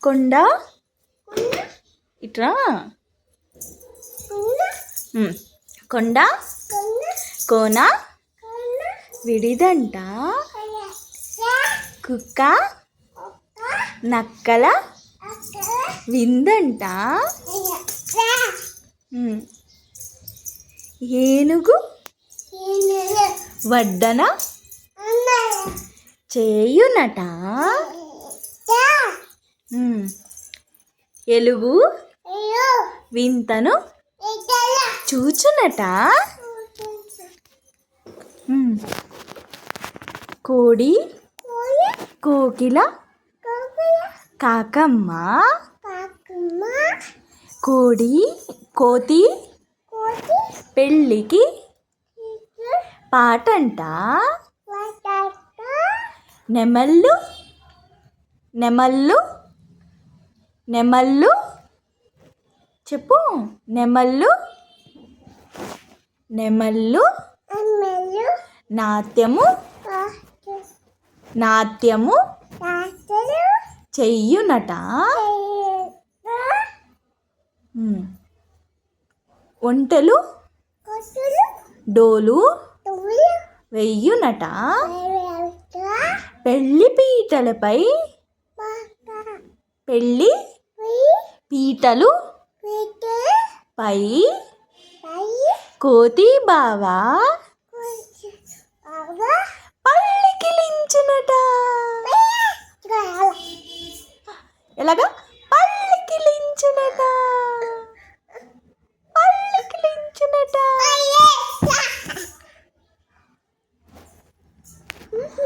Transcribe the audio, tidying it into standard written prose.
కొండ ఇట్రా కొండ కోన విడిదంట కుక్క నక్కల విందంట ఏనుగు వడ్డన చేయునట ఎలుగు వింతను చూచునట కోడి కోకిల కాకమ్మ కోతి పెళ్ళికి పాటంట నెమళ్ళు చెప్పు నెమళ్ళు నాట్యము చెయ్యునట ఒంటెలు డోలు వెయ్యునట పెళ్లి పీటలు పై కోతి బావా పల్లికిలించునట ఎలాగా పల్లికిలించునట